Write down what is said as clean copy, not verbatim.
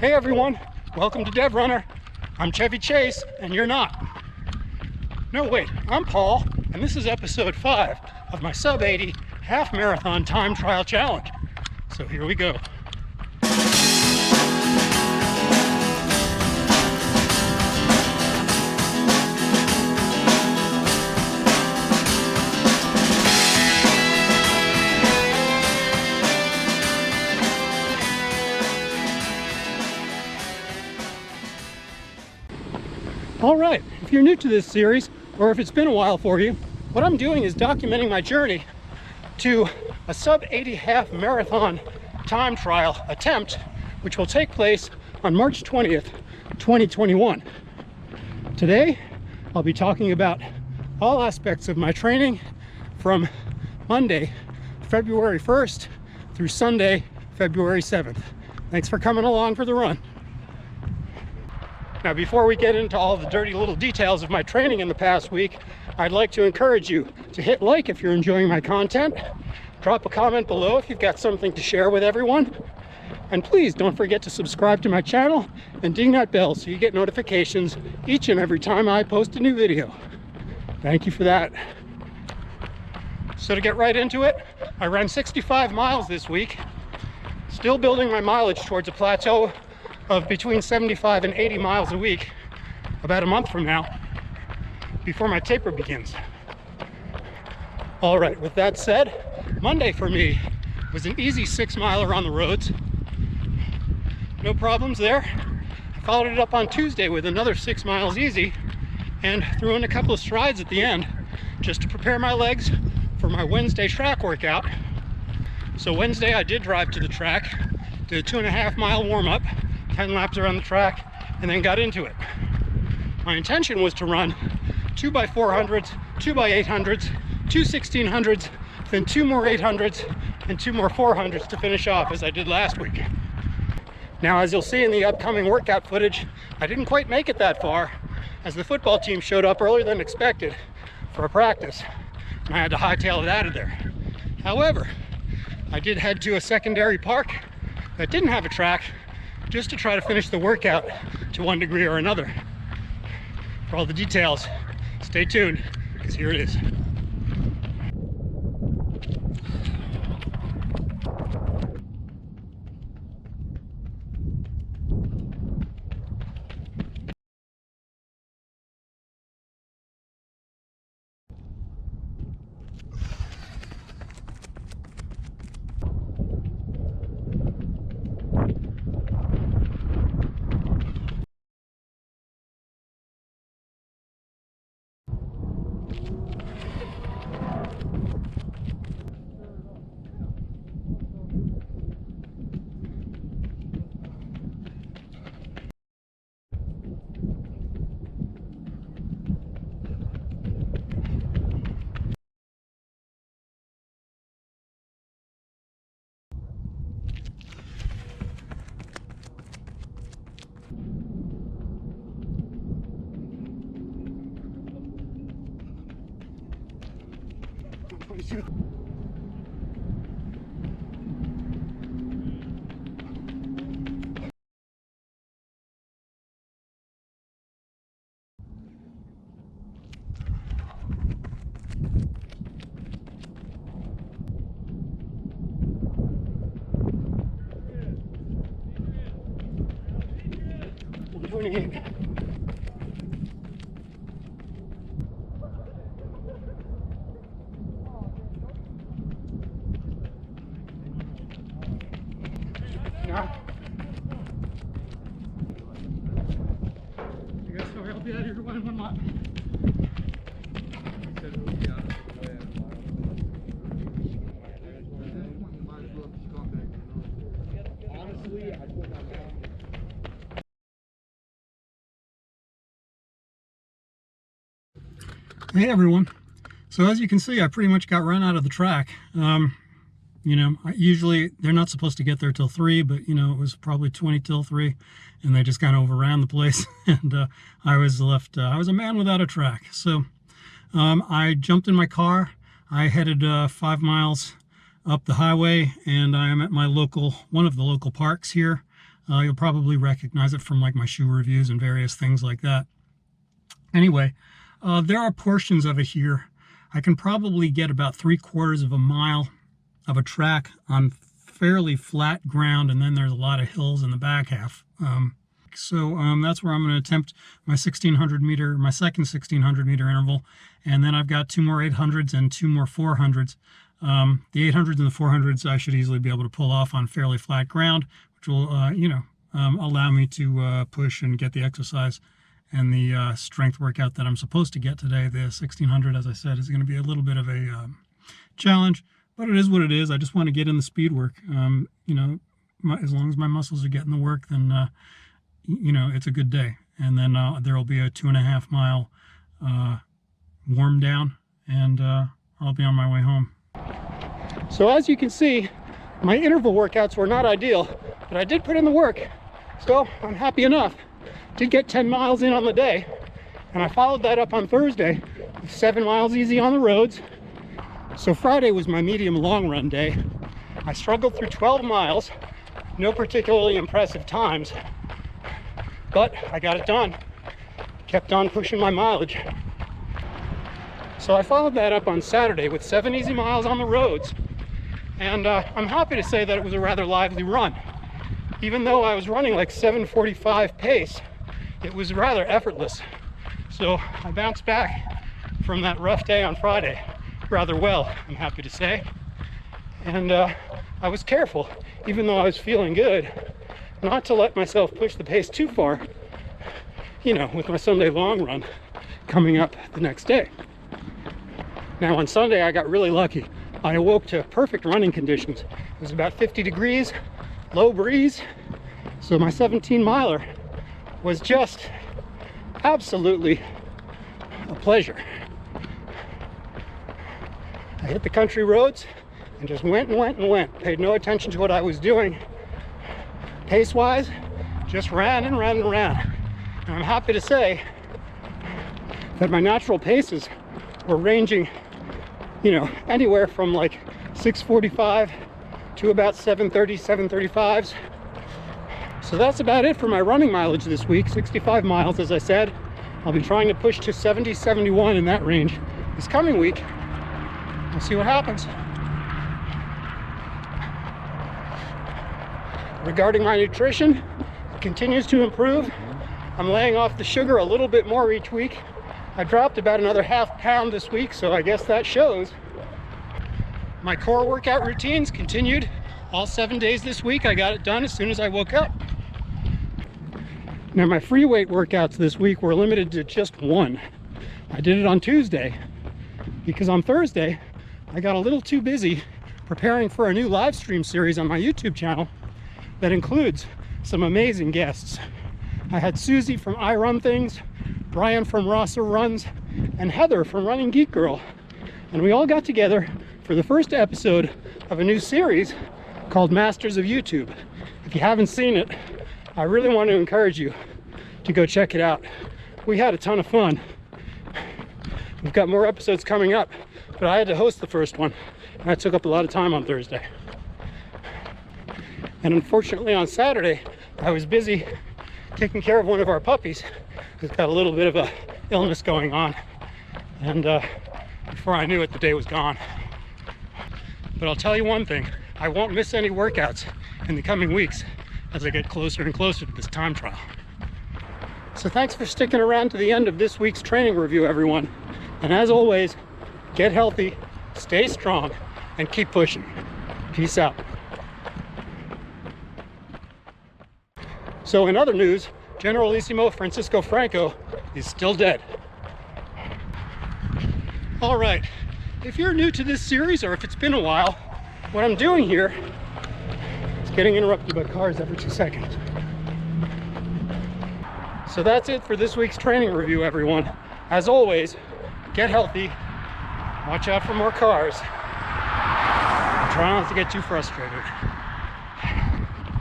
Hey everyone, welcome to DevRunner. I'm Chevy Chase, and you're not. No, wait, I'm Paul, and this is episode 5 of my sub-80 half marathon time trial challenge. So here we go. All right, if you're new to this series, or if it's been a while for you, what I'm doing is documenting my journey to a sub-80 half marathon time trial attempt, which will take place on March 20th, 2021. Today, I'll be talking about all aspects of my training from Monday, February 1st through Sunday, February 7th. Thanks for coming along for the run. Now, before we get into all the dirty little details of my training in the past week, I'd like to encourage you to hit like if you're enjoying my content, drop a comment below if you've got something to share with everyone, and please don't forget to subscribe to my channel and ding that bell so you get notifications each and every time I post a new video. Thank you for that. So to get right into it, I ran 65 miles this week, still building my mileage towards a plateau of between 75 and 80 miles a week about a month from now, before my taper begins. All right, with that said, Monday for me was an easy 6-miler on the roads. No problems there. I followed it up on Tuesday with another 6 miles easy and threw in a couple of strides at the end just to prepare my legs for my Wednesday track workout. So Wednesday I did drive to the track, did a 2.5-mile warm-up, 10 laps around the track, and then got into it. My intention was to run 2x400s, 2x800s, 2 1600s, then 2 more 800s, and 2 more 400s to finish off as I did last week. Now, as you'll see in the upcoming workout footage, I didn't quite make it that far, as the football team showed up earlier than expected for a practice, and I had to hightail it out of there. However, I did head to a secondary park that didn't have a track, just to try to finish the workout to one degree or another. For all the details, stay tuned, because here it is. I'll be out here to run 1 mile. Hey everyone. So as you can see, I pretty much got run out of the track. You know, usually they're not supposed to get there till 3, but you know, it was probably 20 till 3, and they just kind of overran the place, and I was left, I was a man without a track. So I jumped in my car, I headed 5 miles up the highway, and I am at my local, one of the local parks here. You'll probably recognize it from like my shoe reviews and various things like that. Anyway, there are portions of it here. I can probably get about 3/4 of a mile of a track on fairly flat ground, and then there's a lot of hills in the back half. So that's where I'm going to attempt my 1600 meter, my second 1600 meter interval, and then I've got 2 more 800s and 2 more 400s. The 800s and the 400s I should easily be able to pull off on fairly flat ground, which will, allow me to push and get the exercise and the strength workout that I'm supposed to get today. The 1600, as I said, is going to be a little bit of a challenge, but it is what it is. I just want to get in the speed work. As long as my muscles are getting the work, then it's a good day. And then there will be a 2.5 mile warm down, and I'll be on my way home. So as you can see, my interval workouts were not ideal, but I did put in the work, so I'm happy enough. Did get 10 miles in on the day, and I followed that up on Thursday with 7 miles easy on the roads. So Friday was my medium long run day. I struggled through 12 miles, no particularly impressive times, but I got it done. Kept on pushing my mileage. So I followed that up on Saturday with 7 easy miles on the roads, and I'm happy to say that it was a rather lively run. Even though I was running like 7:45 pace, it was rather effortless. So I bounced back from that rough day on Friday rather well, I'm happy to say. And I was careful, even though I was feeling good, not to let myself push the pace too far, with my Sunday long run coming up the next day. Now on Sunday I got really lucky. I awoke to perfect running conditions. It was about 50 degrees, low breeze, so my 17 miler was just absolutely a pleasure. I hit the country roads and just went and went and went. Paid no attention to what I was doing. Pace-wise, just ran and ran and ran. And I'm happy to say that my natural paces were ranging, anywhere from like 6:45 to about 7:30, 7:35s. So that's about it for my running mileage this week. 65 miles, as I said. I'll be trying to push to 70, 71 in that range this coming week. We'll see what happens. Regarding my nutrition, it continues to improve. I'm laying off the sugar a little bit more each week. I dropped about another ½ pound this week, so I guess that shows. My core workout routines continued all 7 days this week. I got it done as soon as I woke up. Now my free weight workouts this week were limited to just 1. I did it on Tuesday because on Thursday I got a little too busy preparing for a new live stream series on my YouTube channel that includes some amazing guests. I had Susie from I Run Things, Brian from Rosser Runs, and Heather from Running Geek Girl. And we all got together for the first episode of a new series called Masters of YouTube. If you haven't seen it, I really want to encourage you to go check it out. We had a ton of fun. We've got more episodes coming up, but I had to host the first one, and that took up a lot of time on Thursday. And unfortunately on Saturday, I was busy taking care of one of our puppies who's got a little bit of a illness going on. And before I knew it, the day was gone. But I'll tell you one thing, I won't miss any workouts in the coming weeks as I get closer and closer to this time trial. So thanks for sticking around to the end of this week's training review, everyone. And as always, get healthy, stay strong, and keep pushing. Peace out. So in other news, Generalissimo Francisco Franco is still dead. All right, if you're new to this series, or if it's been a while, what I'm doing here is getting interrupted by cars every 2 seconds. So that's it for this week's training review, everyone. As always, get healthy, watch out for more cars, and try not to get too frustrated.